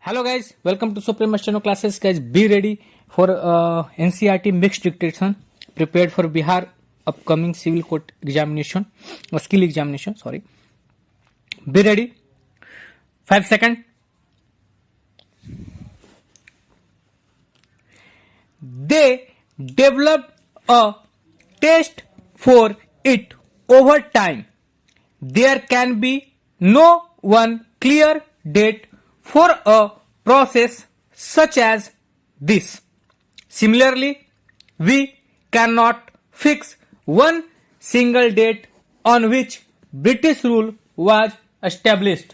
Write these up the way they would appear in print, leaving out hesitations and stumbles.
Hello guys, welcome to Supreme Steno classes. Guys, be ready for NCRT mixed dictation. Prepared for Bihar upcoming civil court examination or skill examination. Sorry. Be ready. 5 seconds. They developed a taste for it over time. There can be no one clear date for a process such as this. Similarly, we cannot fix one single date on which British rule was established.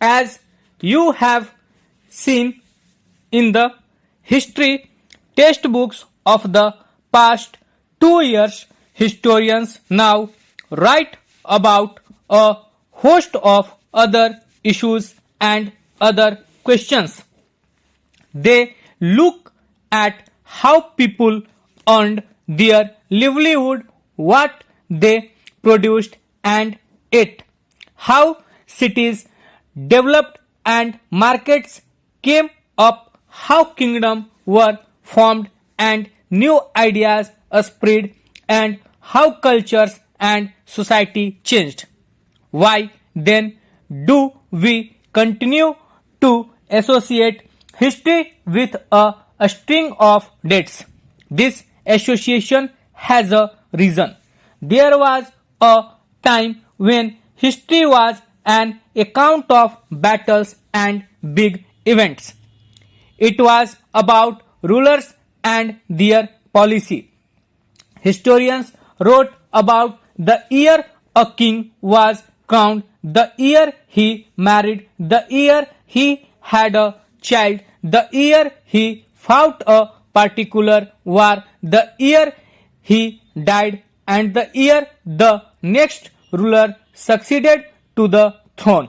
As you have seen in the history textbooks of the past 2 years, historians now write about a host of other issues and other questions. They look at how people earned their livelihood, what they produced and ate, how cities developed and markets came up, how kingdoms were formed and new ideas spread, and how cultures and society changed. Why then do we continue to associate history with a string of dates? This association has a reason. There was a time when history was an account of battles and big events. It was about rulers and their policy. Historians wrote about the year a king was crowned, the year he married, the year he had a child, the year he fought a particular war, the year he died, and the year the next ruler succeeded to the throne.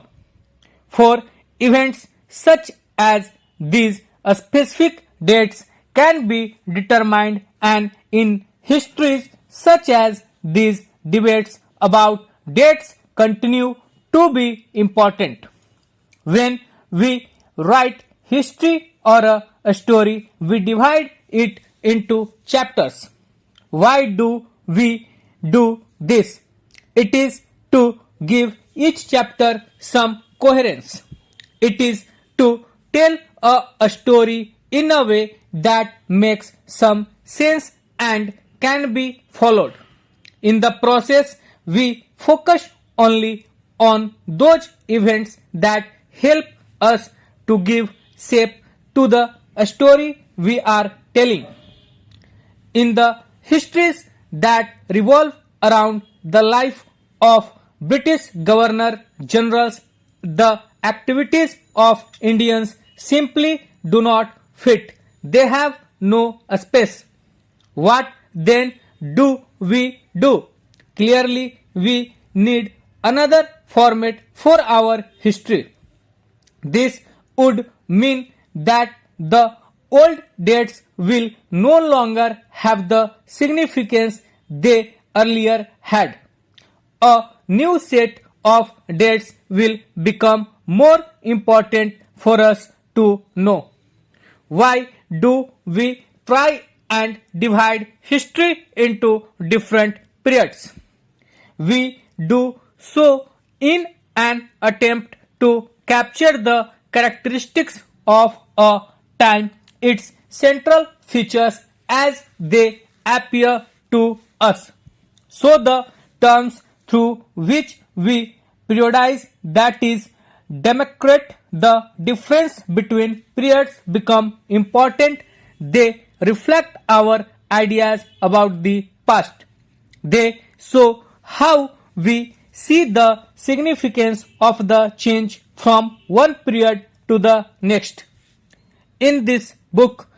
For events such as these, specific dates can be determined, and in histories such as these, debates about dates continue to be important. When we write history or a story, we divide it into chapters. Why do we do this? It is to give each chapter some coherence. It is to tell a story in a way that makes some sense and can be followed. In the process, we focus only on those events that help us to give shape to the story we are telling. In the histories that revolve around the life of British governor generals, the activities of Indians simply do not fit. They have no space. What then do we do? Clearly, we need another format for our history. This would mean that the old dates will no longer have the significance they earlier had. A new set of dates will become more important for us to know. Why do we try and divide history into different periods? We do so in an attempt to capture the characteristics of a time, its central features as they appear to us. So the terms through which we periodize, that is, demarcate the difference between periods, become important. They reflect our ideas about the past. They show how we see the significance of the change from one period to the next. In this book,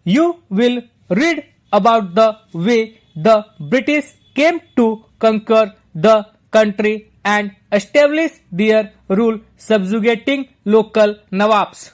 you will read about the way the British came to conquer the country and establish their rule, subjugating local nawabs.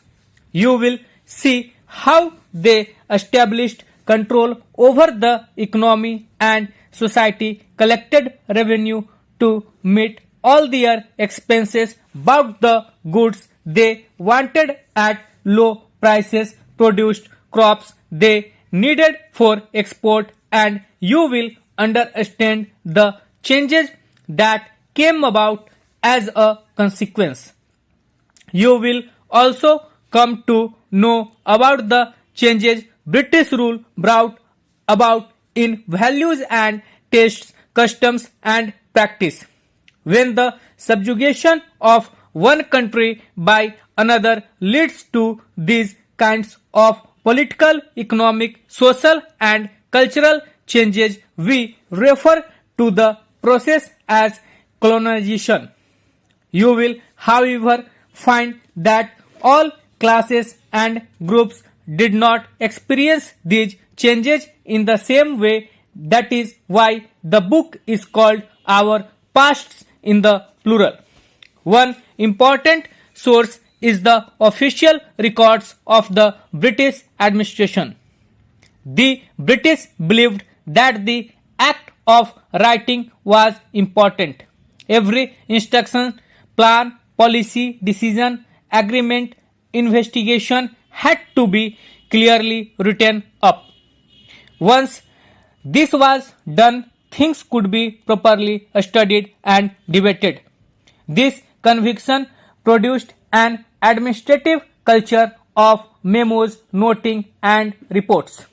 You will see how they established control over the economy and society, collected revenue to meet all their expenses, bought the goods they wanted at low prices produced crops they needed for export, and you will understand the changes that came about as a consequence. You will also come to know about the changes British rule brought about in values and tastes, customs and practice. When the subjugation of one country by another leads to these kinds of political, economic, social and cultural changes, we refer to the process as colonization. You will, however, find that all classes and groups did not experience these changes in the same way. That is why the book is called Our Pasts in the plural. One important source is the official records of the British administration. The British believed that the act of writing was important. Every instruction, plan, policy, decision, agreement, investigation had to be clearly written up. Once this was done, things could be properly studied and debated. This conviction produced an administrative culture of memos, noting and reports.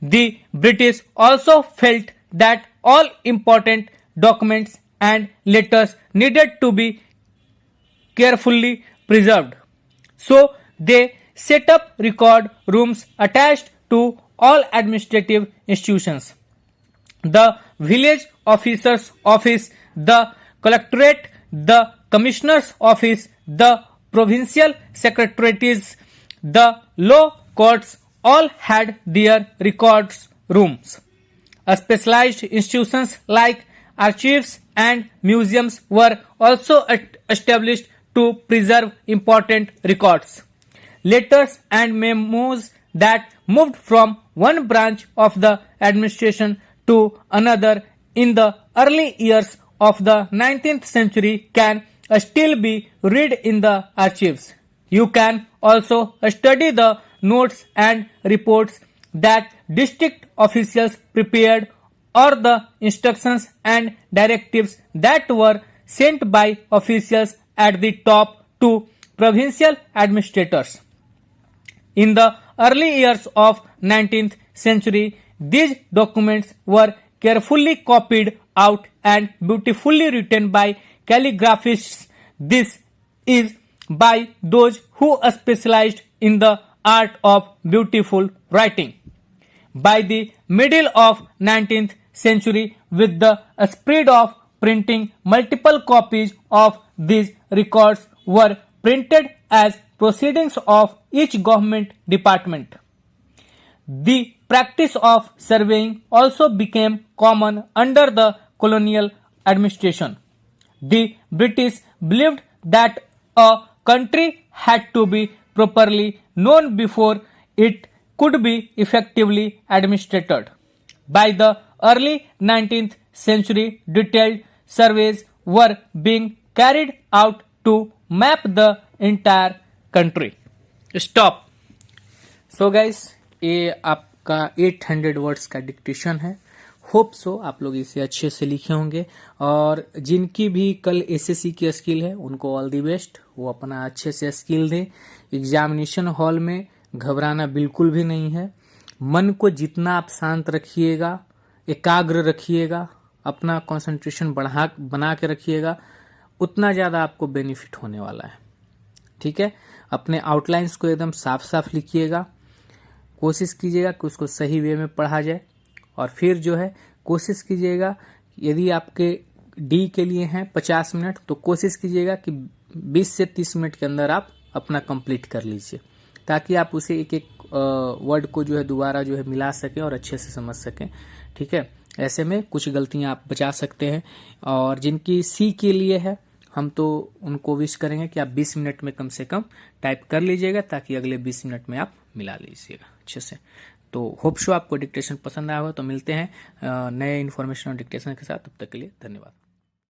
The British also felt that all important documents and letters needed to be carefully preserved. So they set up record rooms attached to all administrative institutions. The village officer's office, the collectorate, the commissioner's office, the provincial secretaries, the law courts all had their records rooms. Specialized institutions like archives and museums were also established to preserve important records. Letters and memos that moved from one branch of the administration to another in the early years of the 19th century can still be read in the archives. You can also study the notes and reports that district officials prepared or the instructions and directives that were sent by officials at the top to provincial administrators. In the early years of 19th century, these documents were carefully copied out and beautifully written by calligraphists. This is by those who specialized in the art of beautiful writing. By the middle of 19th century, with the spread of printing, multiple copies of these records were printed as proceedings of each government department. The practice of surveying also became common under the colonial administration. The British believed that a country had to be properly known before it could be effectively administered. By the early 19th century, detailed surveys were being carried out to map the entire country. Stop. So guys, ये आपका 800 words का dictation है. Hope so आप लोग इसे अच्छे से लिखे होंगे, और जिनकी भी कल एसएससी की स्किल है उनको ऑल दी बेस्ट. वो अपना अच्छे से स्किल दें. एग्जामिनेशन हॉल में घबराना बिल्कुल भी नहीं है. मन को जितना आप शांत रखिएगा, एकाग्र रखिएगा, अपना कंसंट्रेशन बना के रखिएगा, उतना ज़्यादा आपको बेनिफिट होने वाला है. ठीक है. अपने आउटलाइंस को एकदम साफ साफ लिखिएगा. कोशिश कीजिएगा कि उसको सही वे में पढ़ा जाए, और फिर जो है कोशिश कीजिएगा, यदि आपके डी के लिए हैं 50 मिनट, तो कोशिश कीजिएगा कि 20 से 30 मिनट के अंदर आप अपना कंप्लीट कर लीजिए, ताकि आप उसे एक एक वर्ड को जो है दोबारा जो है मिला सकें और अच्छे से समझ सकें. ठीक है. ऐसे में कुछ गलतियां आप बचा सकते हैं. और जिनकी सी के लिए है, हम तो उनको विश करेंगे कि आप 20 मिनट में कम से कम टाइप कर लीजिएगा, ताकि अगले 20 मिनट में आप मिला लीजिएगा अच्छे से. तो होप शो आपको डिक्टेशन पसंद आया होगा. तो मिलते हैं नए इन्फॉर्मेशन और डिक्टेशन के साथ. तब तक के लिए धन्यवाद.